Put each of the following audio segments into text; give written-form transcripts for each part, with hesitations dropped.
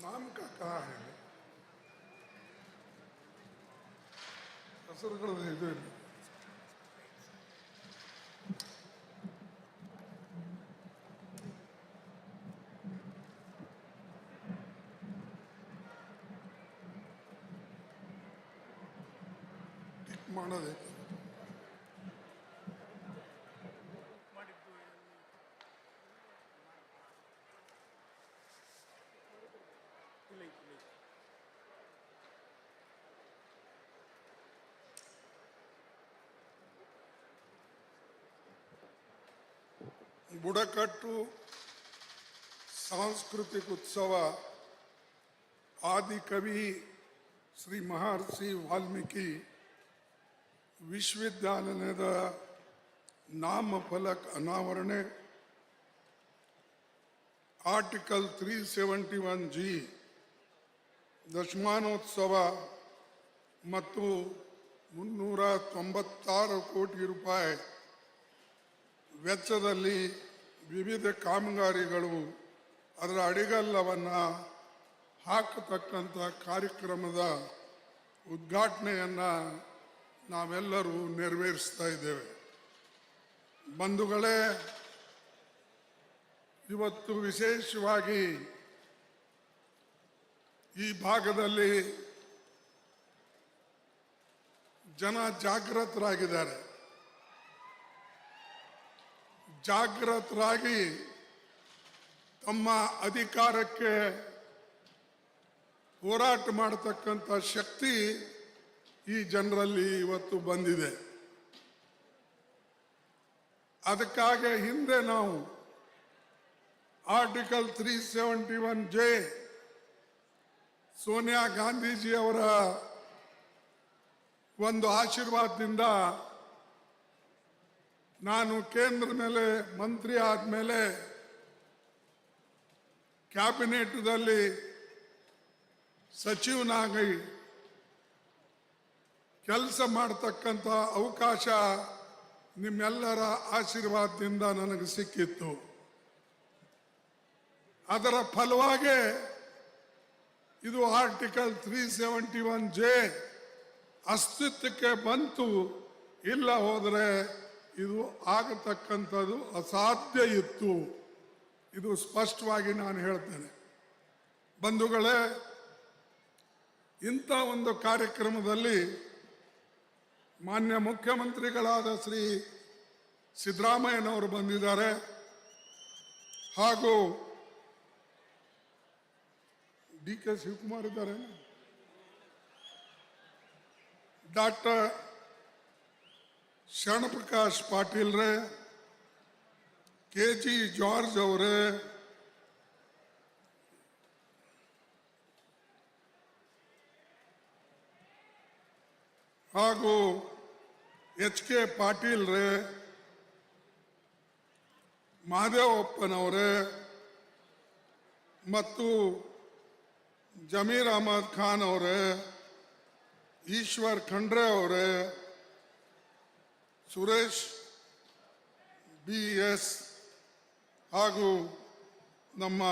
नाम का कहा है ಹೆಸರುಗಳು ಇದು ಇಲ್ಲ. ಟಿಕ್ ಮಾಡೋದೈತೆ. ಬುಡಕಟ್ಟು ಸಾಂಸ್ಕೃತಿಕ ಉತ್ಸವ ಆದಿಕವಿ ಶ್ರೀ ಮಹರ್ಷಿ ವಾಲ್ಮೀಕಿ ವಿಶ್ವವಿದ್ಯಾಲಯದ ನಾಮಫಲಕ ಅನಾವರಣೆ, ಆರ್ಟಿಕಲ್ 371G ದಶಮಾನೋತ್ಸವ ಮತ್ತು 396 ಕೋಟಿ ರೂಪಾಯಿ ವೆಚ್ಚದಲ್ಲಿ ವಿವಿಧ ಕಾಮಗಾರಿಗಳು ಅದರ ಅಡಿಗಲ್ಲವನ್ನು ಹಾಕತಕ್ಕಂಥ ಕಾರ್ಯಕ್ರಮದ ಉದ್ಘಾಟನೆಯನ್ನು ನಾವೆಲ್ಲರೂ ನೆರವೇರಿಸ್ತಾ ಇದ್ದೇವೆ. ಬಂಧುಗಳೇ, ಇವತ್ತು ವಿಶೇಷವಾಗಿ ಈ ಭಾಗದಲ್ಲಿ ಜನ ಜಾಗೃತರಾಗಿದ್ದಾರೆ. ಜಾಗೃತರಾಗಿ ತಮ್ಮ ಅಧಿಕಾರಕ್ಕೆ ಹೋರಾಟ ಮಾಡತಕ್ಕಂಥ ಶಕ್ತಿ ಈ ಜನರಲ್ಲಿ ಇವತ್ತು ಬಂದಿದೆ. ಅದಕ್ಕಾಗಿ ಹಿಂದೆ ನಾವು ಆರ್ಟಿಕಲ್ 371J ಸೋನಿಯಾ ಗಾಂಧೀಜಿಯವರ ಒಂದು ಆಶೀರ್ವಾದದಿಂದ ನಾನು ಕೇಂದ್ರ ಮೇಲೆ ಮಂತ್ರಿ ಆದಮೇಲೆ ಕ್ಯಾಬಿನೆಟ್ದಲ್ಲಿ ಸಚಿವನಾಗಿ ಕೆಲಸ ಮಾಡತಕ್ಕಂಥ ಅವಕಾಶ ನಿಮ್ಮೆಲ್ಲರ ಆಶೀರ್ವಾದದಿಂದ ನನಗೆ ಸಿಕ್ಕಿತ್ತು. ಅದರ ಫಲವಾಗಿ ಇದು ಆರ್ಟಿಕಲ್ 371J ಅಸ್ತಿತ್ವಕ್ಕೆ ಬಂತು. ಇಲ್ಲ ಹೋದರೆ ಇದು ಆಗತಕ್ಕಂಥದ್ದು ಅಸಾಧ್ಯ ಇತ್ತು. ಇದು ಸ್ಪಷ್ಟವಾಗಿ ನಾನು ಹೇಳ್ತೇನೆ. ಬಂಧುಗಳೇ, ಇಂಥ ಒಂದು ಕಾರ್ಯಕ್ರಮದಲ್ಲಿ ಮಾನ್ಯ ಮುಖ್ಯಮಂತ್ರಿಗಳಾದ ಶ್ರೀ ಸಿದ್ದರಾಮಯ್ಯನವರು ಬಂದಿದ್ದಾರೆ. ಹಾಗೂ DK ಶಿವಕುಮಾರ್ ಇದ್ದಾರೆ, ಡಾಕ್ಟರ್ ಶರಣಪ್ರಕಾಶ್ ಪಾಟೀಲ್ ರೇ, KG ಜಾರ್ಜ್ ಅವರೇ, ಹಾಗೂ HK ಪಾಟೀಲ್ ರೇ, ಮಹದೇವಪ್ಪನವರೇ ಮತ್ತು ಜಮೀರ್ ಅಹಮದ್ ಖಾನ್ ಅವರೇ, ಈಶ್ವರ್ ಖಂಡ್ರೆ ಅವರೇ, ಸುರೇಶ್ BS ಹಾಗೂ ನಮ್ಮ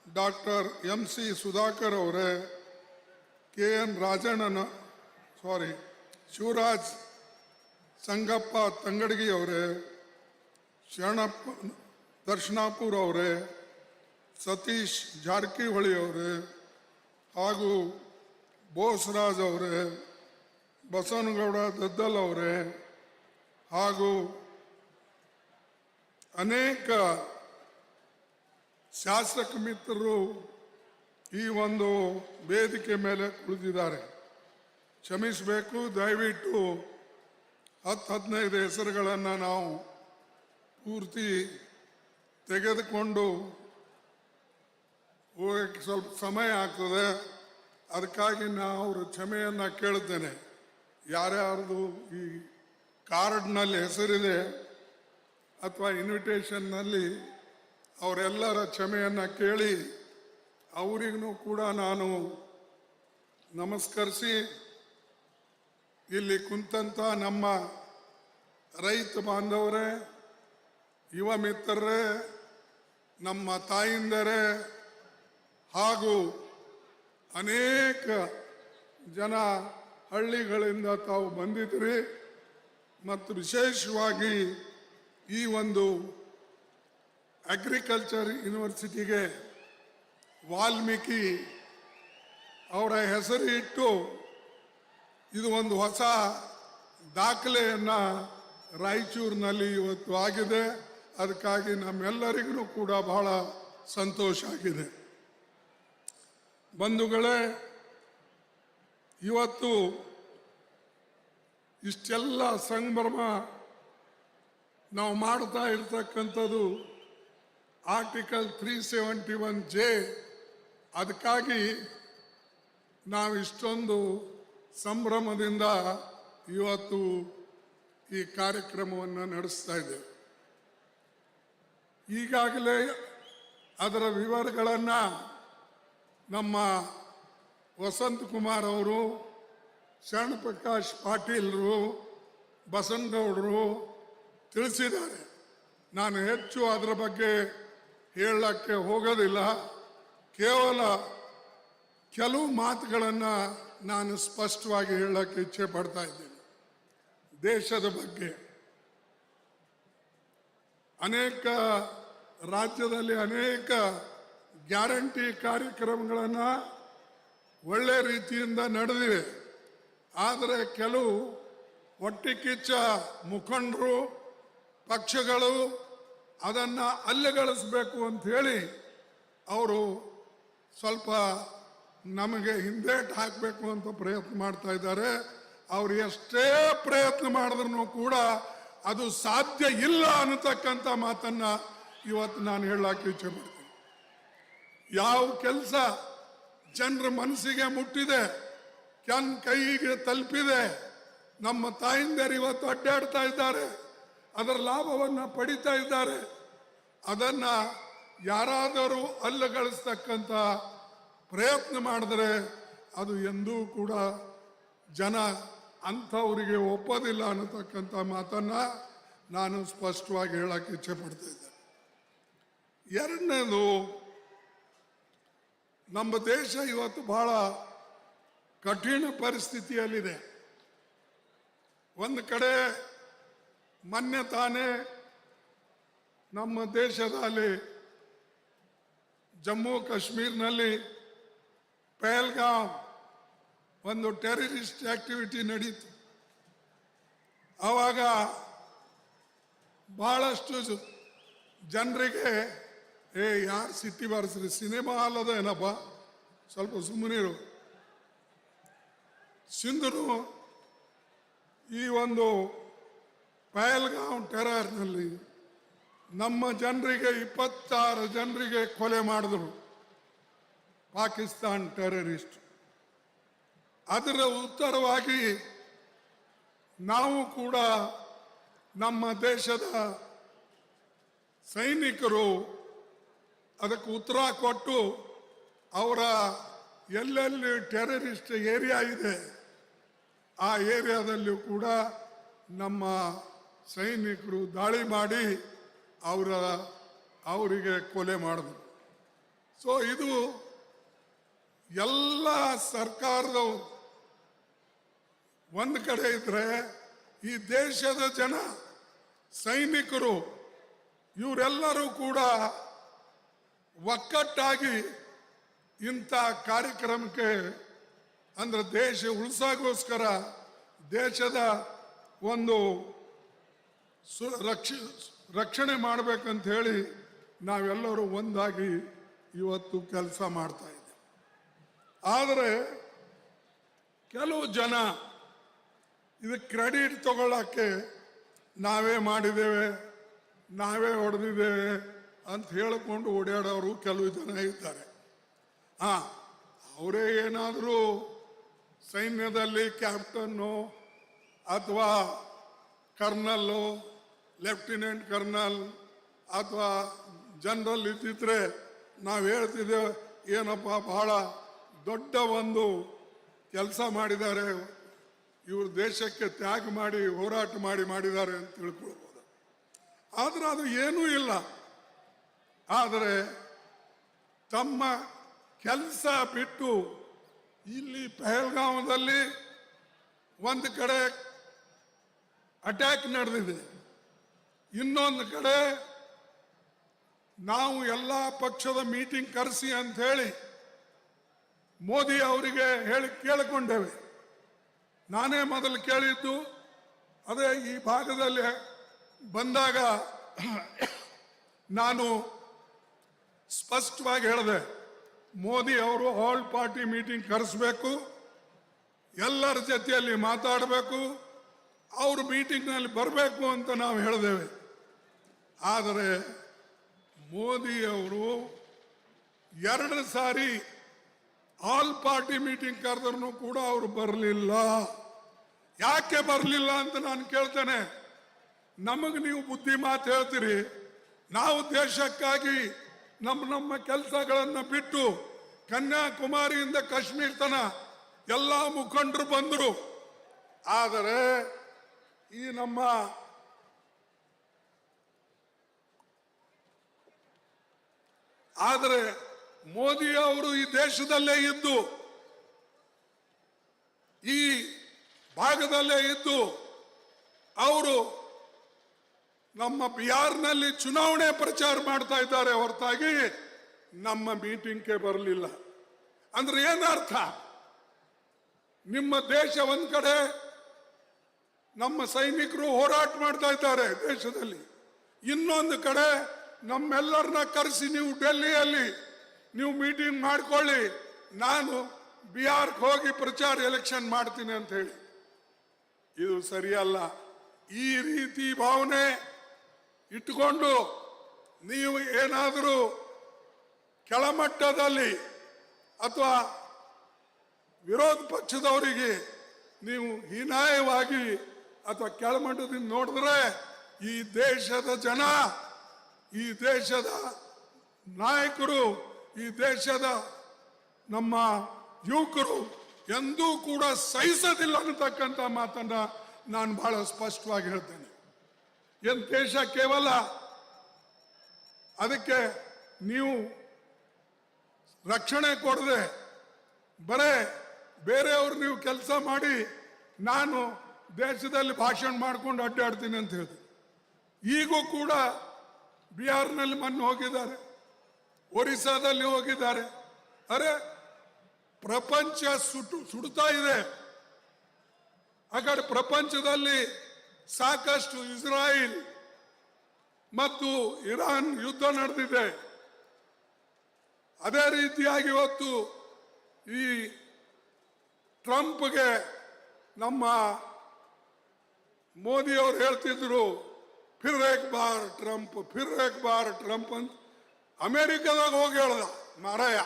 ಡಾಕ್ಟರ್ MC ಸುಧಾಕರ್ ಅವರೇ, KN ರಾಜಣ್ಣ ಶಿವರಾಜ್ ಸಂಗಪ್ಪ ತಂಗಡಗಿ ಅವರೇ, ಶರಣಪ್ಪ ದರ್ಶನಾಪುರ್ ಅವರೇ, ಸತೀಶ್ ಜಾರಕಿಹೊಳಿ ಅವರೇ ಹಾಗೂ ಬೋಸರಾಜ್ ಅವರೇ, ಬಸವನಗೌಡ ದದ್ದಲ್ ಅವರೇ ಹಾಗೂ ಅನೇಕ ಶಾಸಕ ಮಿತ್ರರು ಈ ಒಂದು ವೇದಿಕೆ ಮೇಲೆ ಕುಳಿತಿದ್ದಾರೆ. ಕ್ಷಮಿಸಬೇಕು, ದಯವಿಟ್ಟು 10-15 ಹೆಸರುಗಳನ್ನು ನಾವು ಪೂರ್ತಿ ತೆಗೆದುಕೊಂಡು ಹೋಗಕ್ಕೆ ಸ್ವಲ್ಪ ಸಮಯ ಆಗ್ತದೆ. ಅದಕ್ಕಾಗಿ ನಾನು ಅವರ ಕ್ಷಮೆಯನ್ನು ಕೇಳ್ತೇನೆ. ಯಾರ್ಯಾರ್ದು ಈ ಕಾರ್ಡ್ನಲ್ಲಿ ಹೆಸರಿದೆ ಅಥವಾ ಇನ್ವಿಟೇಷನ್ನಲ್ಲಿ ಅವರೆಲ್ಲರ ಕ್ಷಮೆಯನ್ನು ಕೇಳಿ ಅವರಿಗೂ ಕೂಡ ನಾನು ನಮಸ್ಕರಿಸಿ, ಇಲ್ಲಿ ಕುಂತಂಥ ನಮ್ಮ ರೈತ ಬಾಂಧವರೇ, ಯುವ ಮಿತ್ರರೇ, ನಮ್ಮ ತಾಯಿಂದರೇ ಹಾಗೂ ಅನೇಕ ಜನ ಹಳ್ಳಿಗಳಿಂದ ತಾವು ಬಂದಿದ್ರಿ ಮತ್ತು ವಿಶೇಷವಾಗಿ ಈ ಒಂದು ಅಗ್ರಿಕಲ್ಚರ್ ಯೂನಿವರ್ಸಿಟಿಗೆ ವಾಲ್ಮೀಕಿ ಅವರ ಹೆಸರು ಇಟ್ಟು ಇದು ಒಂದು ಹೊಸ ದಾಖಲೆಯನ್ನು ರಾಯಚೂರಿನಲ್ಲಿ ಇವತ್ತು ಆಗಿದೆ. ಅದಕ್ಕಾಗಿ ನಮ್ಮೆಲ್ಲರಿಗೂ ಕೂಡ ಬಹಳ ಸಂತೋಷ ಆಗಿದೆ. ಬಂಧುಗಳೇ, ಇವತ್ತು ಇಷ್ಟೆಲ್ಲ ಸಂಭ್ರಮ ನಾವು ಮಾಡ್ತಾ ಇರ್ತಕ್ಕಂಥದ್ದು ಆರ್ಟಿಕಲ್ 371J. ಅದಕ್ಕಾಗಿ ನಾವು ಇಷ್ಟೊಂದು ಸಂಭ್ರಮದಿಂದ ಇವತ್ತು ಈ ಕಾರ್ಯಕ್ರಮವನ್ನು ನಡೆಸ್ತಾ ಇದ್ದೇವೆ. ಈಗಾಗಲೇ ಅದರ ವಿವರಗಳನ್ನು ನಮ್ಮ ವಸಂತ ಕುಮಾರ್ ಅವರು, ಶರಣ ಪ್ರಕಾಶ್ ಪಾಟೀಲ್ರು, ಬಸನಗೌಡರು ತಿಳಿಸಿದ್ದಾರೆ. ನಾನು ಹೆಚ್ಚು ಅದರ ಬಗ್ಗೆ ಹೇಳಕ್ಕೆ ಹೋಗೋದಿಲ್ಲ. ಕೇವಲ ಕೆಲವು ಮಾತುಗಳನ್ನು ನಾನು ಸ್ಪಷ್ಟವಾಗಿ ಹೇಳಕ್ಕೆ ಇಚ್ಛೆ ಪಡ್ತಾ ಇದ್ದೇನೆ. ದೇಶದ ಬಗ್ಗೆ ಅನೇಕ ರಾಜ್ಯದಲ್ಲಿ ಅನೇಕ ಗ್ಯಾರಂಟಿ ಕಾರ್ಯಕ್ರಮಗಳನ್ನು ಒಳ್ಳೆ ರೀತಿಯಿಂದ ನಡೆದಿವೆ. ಆದರೆ ಕೆಲವು ಹೊಟ್ಟೆಕಿಚ್ಚ ಮುಖಂಡರು, ಪಕ್ಷಗಳು ಅದನ್ನು ಅಲ್ಲಗಳಿಸಬೇಕು ಅಂತ ಹೇಳಿ ಅವರು ಸ್ವಲ್ಪ ನಮಗೆ ಹಿಂದೇಟು ಹಾಕಬೇಕು ಅಂತ ಪ್ರಯತ್ನ ಮಾಡ್ತಾ ಇದ್ದಾರೆ. ಅವರು ಎಷ್ಟೇ ಪ್ರಯತ್ನ ಮಾಡಿದ್ರು ಕೂಡ ಅದು ಸಾಧ್ಯ ಇಲ್ಲ ಅನ್ನತಕ್ಕಂಥ ಮಾತನ್ನು ಇವತ್ತು ನಾನು ಹೇಳಕ್ಕೆ ಇಚ್ಛೆ ಮಾಡ್ತೀನಿ. ಯಾವ ಕೆಲಸ ಜನರ ಮನಸ್ಸಿಗೆ ಮುಟ್ಟಿದೆ, ಕೈಗೆ ತಲುಪಿದೆ, ನಮ್ಮ ತಾಯಿಂದರು ಇವತ್ತು ಅಡ್ಡಾಡ್ತಾ ಇದ್ದಾರೆ, ಅದರ ಲಾಭವನ್ನು ಪಡಿತಾ ಇದ್ದಾರೆ, ಅದನ್ನು ಯಾರಾದರೂ ಅಲ್ಲಗಳಿಸ್ತಕ್ಕಂಥ ಪ್ರಯತ್ನ ಮಾಡಿದ್ರೆ ಅದು ಎಂದೂ ಕೂಡ ಜನ ಅಂಥವರಿಗೆ ಒಪ್ಪೋದಿಲ್ಲ ಅನ್ನತಕ್ಕಂಥ ಮಾತನ್ನು ನಾನು ಸ್ಪಷ್ಟವಾಗಿ ಹೇಳಕ್ಕೆ ಇಚ್ಛೆ ಪಡ್ತಾ ಇದ್ದೇನೆ. ಎರಡನೇದು, ನಮ್ಮ ದೇಶ ಇವತ್ತು ಬಹಳ ಕಠಿಣ ಪರಿಸ್ಥಿತಿಯಲ್ಲಿದೆ. ಒಂದು ಕಡೆ ಮೊನ್ನೆ ತಾನೇ ನಮ್ಮ ದೇಶದಲ್ಲಿ ಜಮ್ಮು ಕಾಶ್ಮೀರ್ನಲ್ಲಿ ಪಹಲ್ಗಾಮ್ ಒಂದು ಟೆರರಿಸ್ಟ್ ಆಕ್ಟಿವಿಟಿ ನಡೀತು. ಆವಾಗ ಬಹಳಷ್ಟು ಜನರಿಗೆ ಯಾರು ಸಿಟ್ಟಿ ಬಾರಿಸ್ರಿ, ಸಿನಿಮಾ ಅಲ್ಲದ ಏನಪ್ಪ, ಸ್ವಲ್ಪ ಸುಮ್ಮನಿರು. ಸಿಂಧರು ಈ ಒಂದು ಪಹಲ್ಗಾಮ್ ಟೆರರ್ನಲ್ಲಿ ನಮ್ಮ ಜನರಿಗೆ 26 ಜನರಿಗೆ ಕೊಲೆ ಮಾಡಿದ್ರು ಪಾಕಿಸ್ತಾನ್ ಟೆರರಿಸ್ಟ್. ಅದರ ಉತ್ತರವಾಗಿ ನಾವು ಕೂಡ ನಮ್ಮ ದೇಶದ ಸೈನಿಕರು ಅದಕ್ಕೆ ಉತ್ತರ ಕೊಟ್ಟು ಅವರ ಎಲ್ಲೆಲ್ಲಿ ಟೆರರಿಸ್ಟ್ ಏರಿಯಾ ಇದೆ ಆ ಏರಿಯಾದಲ್ಲೂ ಕೂಡ ನಮ್ಮ ಸೈನಿಕರು ದಾಳಿ ಮಾಡಿ ಅವರಿಗೆ ಕೊಲೆ ಮಾಡಿದ್ರು. ಸೊ ಇದು ಎಲ್ಲ ಸರ್ಕಾರದವರು ಒಂದು ಕಡೆ ಇದ್ರೆ, ಈ ದೇಶದ ಜನ ಸೈನಿಕರು ಇವರೆಲ್ಲರೂ ಕೂಡ ಒಕ್ಕಟ್ಟಾಗಿ ಇಂಥ ಕಾರ್ಯಕ್ರಮಕ್ಕೆ, ಅಂದ್ರೆ ದೇಶ ಉಳಿಸೋಗೋಸ್ಕರ, ದೇಶದ ಒಂದು ರಕ್ಷಣೆ ಮಾಡಬೇಕಂತ ಹೇಳಿ ನಾವೆಲ್ಲರೂ ಒಂದಾಗಿ ಇವತ್ತು ಕೆಲಸ ಮಾಡ್ತಾ ಇದ್ದೇವೆ. ಆದರೆ ಕೆಲವು ಜನ ಇದಕ್ಕೆ ಕ್ರೆಡಿಟ್ ತಗೊಳ್ಳೋಕ್ಕೆ ನಾವೇ ಮಾಡಿದ್ದೇವೆ, ನಾವೇ ಹೊಡೆದಿದ್ದೇವೆ ಅಂತ ಹೇಳಿಕೊಂಡು ಓಡಾಡೋರು ಕೆಲವು ಜನ ಇದ್ದಾರೆ. ಅವರೇ ಏನಾದರೂ ಸೈನ್ಯದಲ್ಲಿ ಕ್ಯಾಪ್ಟನ್ನು ಅಥವಾ ಕರ್ನಲ್ಲು, ಲೆಫ್ಟಿನೆಂಟ್ ಕರ್ನಲ್ ಅಥವಾ ಜನರಲ್ ಇದ್ದಿದ್ರೆ ನಾವು ಹೇಳ್ತಿದ್ದೇವೆ, ಏನಪ್ಪ ಬಹಳ ದೊಡ್ಡ ಒಂದು ಕೆಲಸ ಮಾಡಿದ್ದಾರೆ, ಇವರು ದೇಶಕ್ಕೆ ತ್ಯಾಗ ಮಾಡಿ ಹೋರಾಟ ಮಾಡಿದ್ದಾರೆ ಅಂತ ತಿಳ್ಕೊಳ್ಬೋದು. ಆದರೆ ಅದು ಏನೂ ಇಲ್ಲ. ಆದರೆ ತಮ್ಮ ಕೆಲಸ ಬಿಟ್ಟು ಇಲ್ಲಿ ಪಹಲ್ಗಾಂವದಲ್ಲಿ ಒಂದು ಕಡೆ ಅಟ್ಯಾಕ್ ನಡೆದಿದೆ, ಇನ್ನೊಂದು ಕಡೆ ನಾವು ಎಲ್ಲ ಪಕ್ಷದ ಮೀಟಿಂಗ್ ಕರೆಸಿ ಅಂತ ಹೇಳಿ ಮೋದಿ ಅವರಿಗೆ ಹೇಳಿ ಕೇಳಿಕೊಂಡೇವೆ. ನಾನೇ ಮೊದಲು ಕೇಳಿದ್ದು ಅದೇ ಈ ಭಾಗದಲ್ಲಿ ಬಂದಾಗ ನಾನು ಸ್ಪಷ್ಟವಾಗಿ ಹೇಳಿದೆ, ಮೋದಿ ಅವರು ಆಲ್ ಪಾರ್ಟಿ ಮೀಟಿಂಗ್ ಕರೆಸಬೇಕು, ಎಲ್ಲರ ಜೊತೆಯಲ್ಲಿ ಮಾತಾಡಬೇಕು, ಅವರು ಮೀಟಿಂಗ್ನಲ್ಲಿ ಬರಬೇಕು ಅಂತ ನಾವು ಹೇಳಿದ್ದೇವೆ. ಆದರೆ ಮೋದಿ ಅವರು 2 ಸಾರಿ ಆಲ್ ಪಾರ್ಟಿ ಮೀಟಿಂಗ್ ಕರೆದ್ರೂ ಕೂಡ ಅವರು ಬರಲಿಲ್ಲ. ಯಾಕೆ ಬರಲಿಲ್ಲ ಅಂತ ನಾನು ಕೇಳ್ತೇನೆ. ನಮಗೆ ನೀವು ಬುದ್ಧಿ ಮಾತು ಹೇಳ್ತೀರಿ, ನಾವು ದೇಶಕ್ಕಾಗಿ ನಮ್ಮ ಕೆಲಸಗಳನ್ನು ಬಿಟ್ಟು ಕನ್ಯಾಕುಮಾರಿಯಿಂದ ಕಾಶ್ಮೀರ ತನ ಎಲ್ಲ ಮುಖಂಡರು ಬಂದರು. ಆದರೆ ಈ ಆದರೆ ಮೋದಿ ಅವರು ಈ ದೇಶದಲ್ಲೇ ಇದ್ದು, ಈ ಭಾಗದಲ್ಲೇ ಇದ್ದು, ಅವರು ನಮ್ಮ ಬಿಹಾರ್ನಲ್ಲಿ ಚುನಾವಣೆ ಪ್ರಚಾರ ಮಾಡ್ತಾ ಇದ್ದಾರೆ ಹೊರತಾಗಿ ನಮ್ಮ ಮೀಟಿಂಗ್ಗೆ ಬರಲಿಲ್ಲ. ಅಂದ್ರೆ ಏನರ್ಥ? ನಿಮ್ಮ ದೇಶ ಒಂದ್ ಕಡೆ ನಮ್ಮ ಸೈನಿಕರು ಹೋರಾಟ ಮಾಡ್ತಾ ಇದ್ದಾರೆ ದೇಶದಲ್ಲಿ, ಇನ್ನೊಂದು ಕಡೆ ನಮ್ಮೆಲ್ಲರನ್ನ ಕರೆಸಿ ನೀವು ಡೆಲ್ಲಿಯಲ್ಲಿ ನೀವು ಮೀಟಿಂಗ್ ಮಾಡ್ಕೊಳ್ಳಿ, ನಾನು ಬಿಹಾರ್ಗೆ ಹೋಗಿ ಪ್ರಚಾರ ಎಲೆಕ್ಷನ್ ಮಾಡ್ತೀನಿ ಅಂತ ಹೇಳಿ. ಇದು ಸರಿಯಲ್ಲ. ಈ ರೀತಿ ಭಾವನೆ ಇಟ್ಟುಕೊಂಡು ನೀವು ಏನಾದರೂ ಕೆಳಮಟ್ಟದಲ್ಲಿ ಅಥವಾ ವಿರೋಧ ಪಕ್ಷದವರಿಗೆ ನೀವು ಹೀನಾಯವಾಗಿ ಅಥವಾ ಕೆಳಮಟ್ಟದಿಂದ ನೋಡಿದ್ರೆ ಈ ದೇಶದ ಜನ, ಈ ದೇಶದ ನಾಯಕರು, ಈ ದೇಶದ ನಮ್ಮ ಯುವಕರು ಎಂದೂ ಕೂಡ ಸಹಿಸೋದಿಲ್ಲ ಅನ್ನತಕ್ಕಂಥ ಮಾತನ್ನ ನಾನು ಬಹಳ ಸ್ಪಷ್ಟವಾಗಿ ಹೇಳ್ತೇನೆ. ಏನು ದೇಶ ಕೇವಲ ಅದಕ್ಕೆ ನೀವು ರಕ್ಷಣೆ ಕೊಡದೆ ಬರೇ ಬೇರೆಯವರು ನೀವು ಕೆಲಸ ಮಾಡಿ ನಾನು ದೇಶದಲ್ಲಿ ಭಾಷಣ ಮಾಡ್ಕೊಂಡು ಅಡ್ಡಾಡ್ತೀನಿ ಅಂತ ಹೇಳಿದೆ. ಈಗೂ ಕೂಡ ಬಿಹಾರ್ನಲ್ಲಿ ಮೊನ್ನೆ ಹೋಗಿದ್ದಾರೆ, ಒರಿಸ್ಸಾದಲ್ಲಿ ಹೋಗಿದ್ದಾರೆ. ಅರೆ ಪ್ರಪಂಚ ಸುಡ್ತಾ ಇದೆ. ಆ ಕಡೆ ಪ್ರಪಂಚದಲ್ಲಿ ಸಾಕಷ್ಟು ಇಸ್ರಾಯಿಲ್ ಮತ್ತು ಇರಾನ್ ಯುದ್ಧ ನಡೆದಿದೆ. ಅದೇ ರೀತಿಯಾಗಿ ಇವತ್ತು ಈ ಟ್ರಂಪ್ಗೆ ನಮ್ಮ ಮೋದಿ ಅವರು ಹೇಳ್ತಿದ್ರು ಫಿರ್ ಏಕ್ ಬಾರ್ ಟ್ರಂಪ್, ಫಿರ್ ಏಕ್ ಬಾರ್ ಟ್ರಂಪ್ ಅಂತ ಅಮೆರಿಕದಾಗ ಹೋಗಿ ಹೇಳ್ದ ಮಾರಾಯ.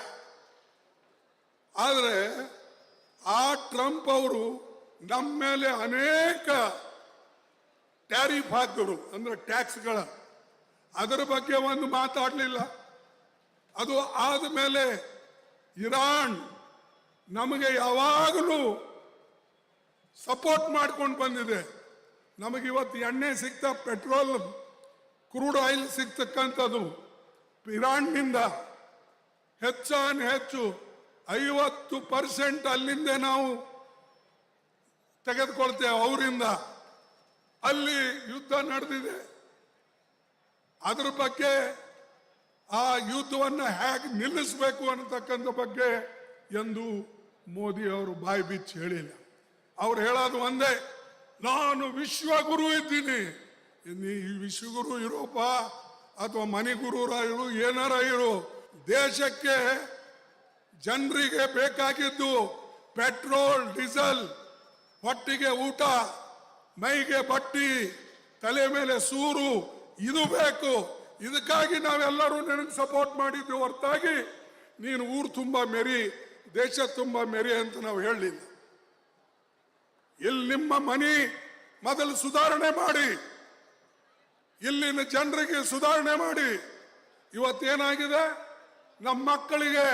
ಆದರೆ ಆ ಟ್ರಂಪ್ ಅವರು ನಮ್ಮ ಮೇಲೆ ಅನೇಕ ಟ್ಯಾರಿಫ್ ಹಾಕಿದ್ರು, ಅಂದ್ರೆ ಟ್ಯಾಕ್ಸ್ಗಳ, ಅದರ ಬಗ್ಗೆ ಒಂದು ಮಾತಾಡಲಿಲ್ಲ. ಅದು ಆದಮೇಲೆ ಇರಾನ್ ನಮಗೆ ಯಾವಾಗಲೂ ಸಪೋರ್ಟ್ ಮಾಡ್ಕೊಂಡು ಬಂದಿದೆ. ನಮಗೆ ಇವತ್ತು ಎಣ್ಣೆ ಸಿಗ್ತಾ, ಪೆಟ್ರೋಲ್ ಕ್ರೂಡ್ ಆಯಿಲ್ ಸಿಗ್ತಕ್ಕಂಥದ್ದು ಇರಾನ್ನಿಂದ ಹೆಚ್ಚು 50% ಅಲ್ಲಿಂದ ನಾವು ತೆಗೆದುಕೊಳ್ತೇವೆ ಅವರಿಂದ. ಅಲ್ಲಿ ಯುದ್ಧ ನಡೆದಿದೆ. ಅದರ ಬಗ್ಗೆ ಆ ಯುದ್ಧವನ್ನು ಹೇಗೆ ನಿಲ್ಲಿಸಬೇಕು ಅನ್ನತಕ್ಕಂಥ ಬಗ್ಗೆ ಎಂದು ಮೋದಿ ಅವರು ಬಾಯಿ ಬಿಚ್ಚಿ ಹೇಳಿಲ್ಲ. ಅವ್ರು ಹೇಳೋದು ಒಂದೇ, ನಾನು ವಿಶ್ವಗುರು ಇದ್ದೀನಿ. ನೀ ವಿಶ್ವಗುರು ಇರೋಪ ಅಥವಾ ಮನೆಗುರುರ ಇರು, ಏನಾರ ಇರು, ದೇಶಕ್ಕೆ ಜನರಿಗೆ ಬೇಕಾಗಿದ್ದು ಪೆಟ್ರೋಲ್, ಡೀಸೆಲ್, ಹೊಟ್ಟಿಗೆ ಊಟ, ಮೈಗೆ ಬಟ್ಟಿ, ತಲೆ ಮೇಲೆ ಸೂರು, ಇದು ಬೇಕು. ಇದಕ್ಕಾಗಿ ನಾವೆಲ್ಲರೂ ನಿನಗೆ ಸಪೋರ್ಟ್ ಮಾಡಿದ್ವಿ ಹೊರತಾಗಿ ನೀನು ಊರು ತುಂಬ ಮೆರಿ, ದೇಶ ತುಂಬ ಮೆರಿ ಅಂತ ನಾವು ಹೇಳಲಿಲ್ಲ. ಇಲ್ಲಿ ನಿಮ್ಮ ಮನೆ ಮೊದಲು ಸುಧಾರಣೆ ಮಾಡಿ, ಇಲ್ಲಿನ ಜನರಿಗೆ ಸುಧಾರಣೆ ಮಾಡಿ. ಇವತ್ತೇನಾಗಿದೆ, ನಮ್ಮ ಮಕ್ಕಳಿಗೆ